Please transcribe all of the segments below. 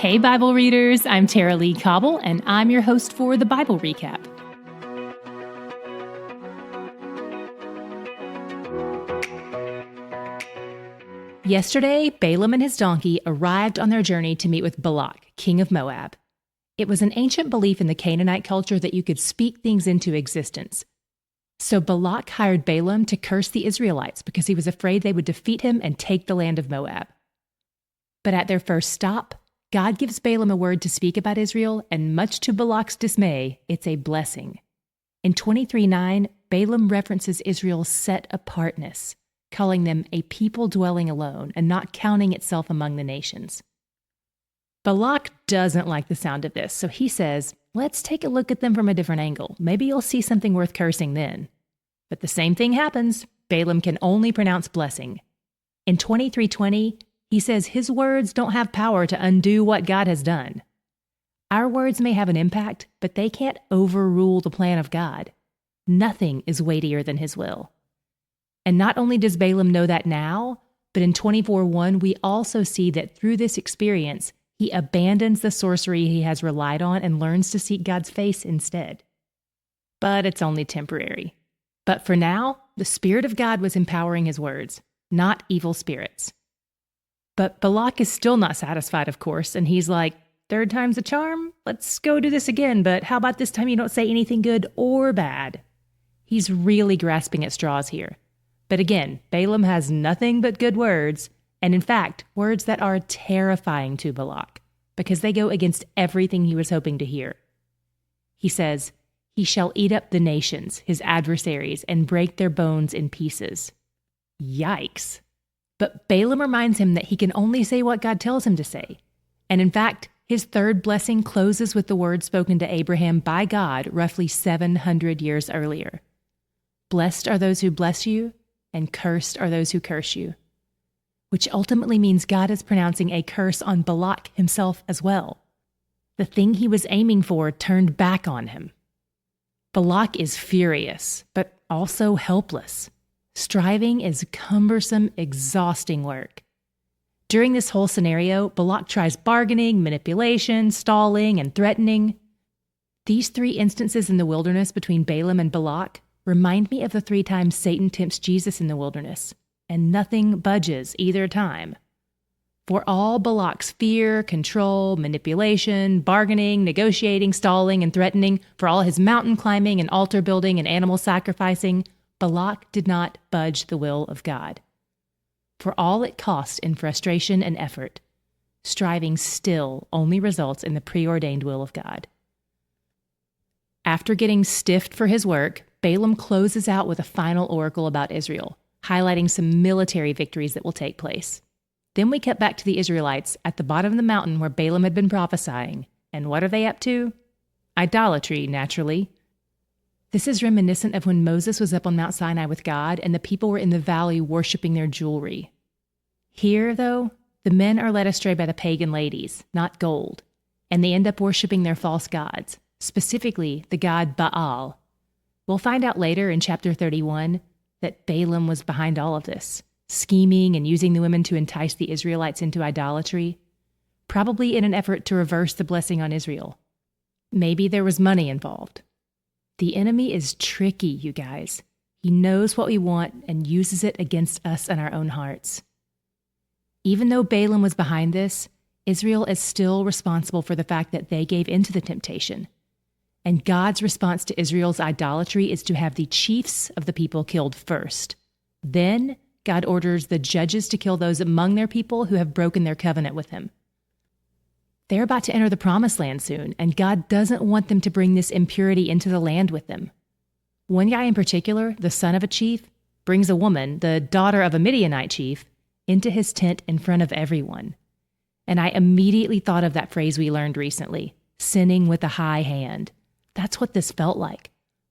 Hey, Bible readers, I'm Tara-Leigh Cobble, and I'm your host for the Bible Recap. Yesterday, Balaam and his donkey arrived on their journey to meet with Balak, king of Moab. It was an ancient belief in the Canaanite culture that you could speak things into existence. So Balak hired Balaam to curse the Israelites because he was afraid they would defeat him and take the land of Moab. But at their first stop, God gives Balaam a word to speak about Israel, and much to Balak's dismay, it's a blessing. In 23:9, Balaam references Israel's set-apartness, calling them a people dwelling alone and not counting itself among the nations. Balak doesn't like the sound of this, so he says, let's take a look at them from a different angle. Maybe you'll see something worth cursing then. But the same thing happens. Balaam can only pronounce blessing. In 23:20, he says his words don't have power to undo what God has done. Our words may have an impact, but they can't overrule the plan of God. Nothing is weightier than his will. And not only does Balaam know that now, but in 24:1, we also see that through this experience, he abandons the sorcery he has relied on and learns to seek God's face instead. But it's only temporary. But for now, the Spirit of God was empowering his words, not evil spirits. But Balak is still not satisfied, of course, and he's like, third time's a charm? Let's go do this again, but how about this time you don't say anything good or bad? He's really grasping at straws here. But again, Balaam has nothing but good words, and in fact, words that are terrifying to Balak, because they go against everything he was hoping to hear. He says, he shall eat up the nations, his adversaries, and break their bones in pieces. Yikes. But Balaam reminds him that he can only say what God tells him to say. And in fact, his third blessing closes with the word spoken to Abraham by God roughly 700 years earlier. Blessed are those who bless you, and cursed are those who curse you. Which ultimately means God is pronouncing a curse on Balak himself as well. The thing he was aiming for turned back on him. Balak is furious, but also helpless. Striving is cumbersome, exhausting work. During this whole scenario, Balak tries bargaining, manipulation, stalling, and threatening. These three instances in the wilderness between Balaam and Balak remind me of the 3 times Satan tempts Jesus in the wilderness, and nothing budges either time. For all Balak's fear, control, manipulation, bargaining, negotiating, stalling, and threatening, for all his mountain climbing and altar building and animal sacrificing, Balak did not budge the will of God. For all it cost in frustration and effort, striving still only results in the preordained will of God. After getting stiffed for his work, Balaam closes out with a final oracle about Israel, highlighting some military victories that will take place. Then we cut back to the Israelites at the bottom of the mountain where Balaam had been prophesying. And what are they up to? Idolatry, naturally. This is reminiscent of when Moses was up on Mount Sinai with God and the people were in the valley worshiping their jewelry. Here, though, the men are led astray by the pagan ladies, not gold, and they end up worshiping their false gods, specifically the god Baal. We'll find out later in chapter 31 that Balaam was behind all of this, scheming and using the women to entice the Israelites into idolatry, probably in an effort to reverse the blessing on Israel. Maybe there was money involved. The enemy is tricky, you guys. He knows what we want and uses it against us and our own hearts. Even though Balaam was behind this, Israel is still responsible for the fact that they gave into the temptation. And God's response to Israel's idolatry is to have the chiefs of the people killed first. Then God orders the judges to kill those among their people who have broken their covenant with him. They're about to enter the promised land soon, and God doesn't want them to bring this impurity into the land with them. One guy in particular, the son of a chief, brings a woman, the daughter of a Midianite chief, into his tent in front of everyone. And I immediately thought of that phrase we learned recently, sinning with a high hand. That's what this felt like.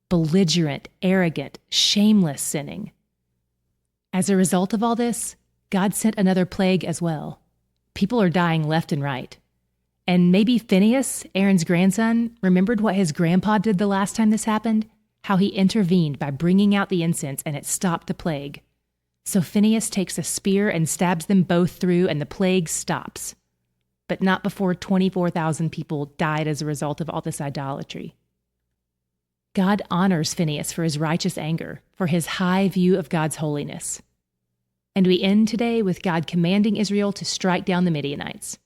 Belligerent, arrogant, shameless sinning. As a result of all this, God sent another plague as well. People are dying left and right. And maybe Phinehas, Aaron's grandson, remembered what his grandpa did the last time this happened, how he intervened by bringing out the incense and it stopped the plague. So Phinehas takes a spear and stabs them both through and the plague stops. but not before 24,000 people died as a result of all this idolatry. God honors Phinehas for his righteous anger, for his high view of God's holiness. And we end today with God commanding Israel to strike down the Midianites.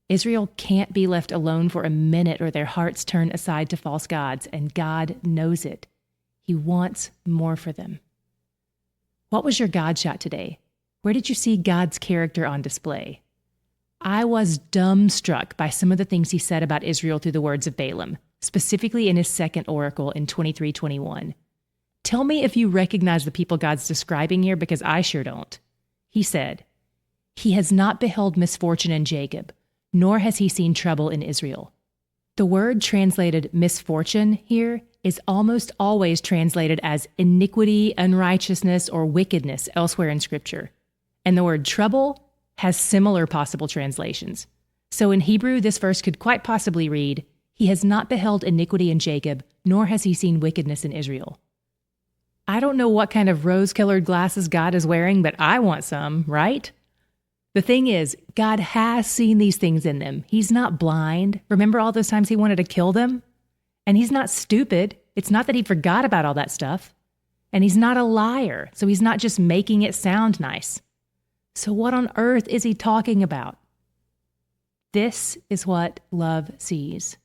Israel can't be left alone for a minute or their hearts turn aside to false gods, and God knows it. He wants more for them. What was your God shot today? Where did you see God's character on display? I was dumbstruck by some of the things he said about Israel through the words of Balaam, specifically in his second oracle in 23:21. Tell me if you recognize the people God's describing here, because I sure don't. He said, "He has not beheld misfortune in Jacob, nor has he seen trouble in Israel." The word translated misfortune here is almost always translated as iniquity, unrighteousness, or wickedness elsewhere in Scripture. And the word trouble has similar possible translations. So in Hebrew, this verse could quite possibly read, "He has not beheld iniquity in Jacob, nor has he seen wickedness in Israel." I don't know what kind of rose-colored glasses God is wearing, but I want some, right? The thing is, God has seen these things in them. He's not blind. Remember all those times he wanted to kill them? And he's not stupid. It's not that he forgot about all that stuff. And he's not a liar, so he's not just making it sound nice. So what on earth is he talking about? This is what love sees.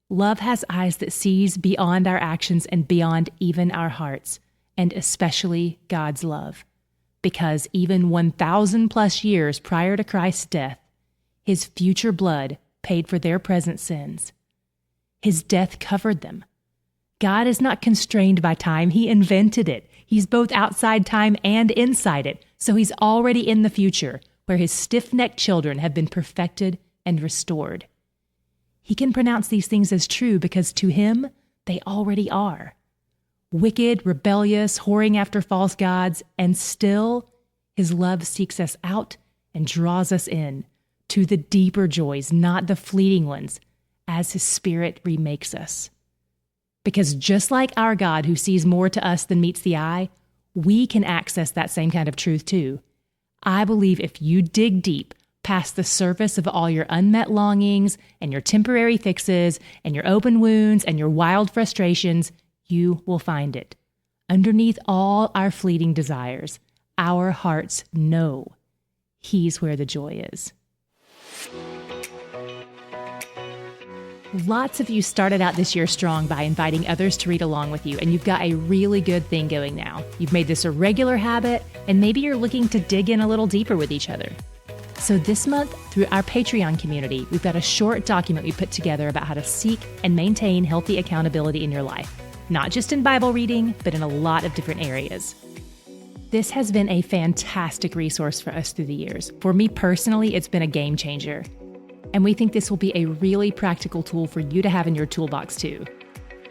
Love has eyes that sees beyond our actions and beyond even our hearts, and especially God's love. Because even 1,000 plus years prior to Christ's death, his future blood paid for their present sins. His death covered them. God is not constrained by time. He invented it. He's both outside time and inside it. So he's already in the future, where his stiff-necked children have been perfected and restored. He can pronounce these things as true because to him, they already are. Wicked, rebellious, whoring after false gods, and still his love seeks us out and draws us in to the deeper joys, not the fleeting ones, as his Spirit remakes us. Because just like our God, who sees more to us than meets the eye, we can access that same kind of truth too. I believe if you dig deep past the surface of all your unmet longings and your temporary fixes and your open wounds and your wild frustrations, you will find it. Underneath all our fleeting desires, our hearts know he's where the joy is. Lots of you started out this year strong by inviting others to read along with you, and you've got a really good thing going now. You've made this a regular habit, and maybe you're looking to dig in a little deeper with each other. So this month, through our Patreon community, we've got a short document we put together about how to seek and maintain healthy accountability in your life, not just in Bible reading, but in a lot of different areas. This has been a fantastic resource for us through the years. For me personally, it's been a game changer. And we think this will be a really practical tool for you to have in your toolbox too.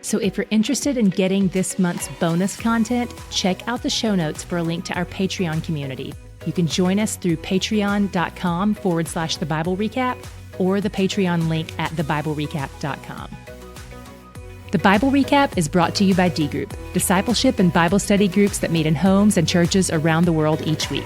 So if you're interested in getting this month's bonus content, check out the show notes for a link to our Patreon community. You can join us through patreon.com/The Bible Recap or the Patreon link at thebiblerecap.com. The Bible Recap is brought to you by D Group, discipleship and Bible study groups that meet in homes and churches around the world each week.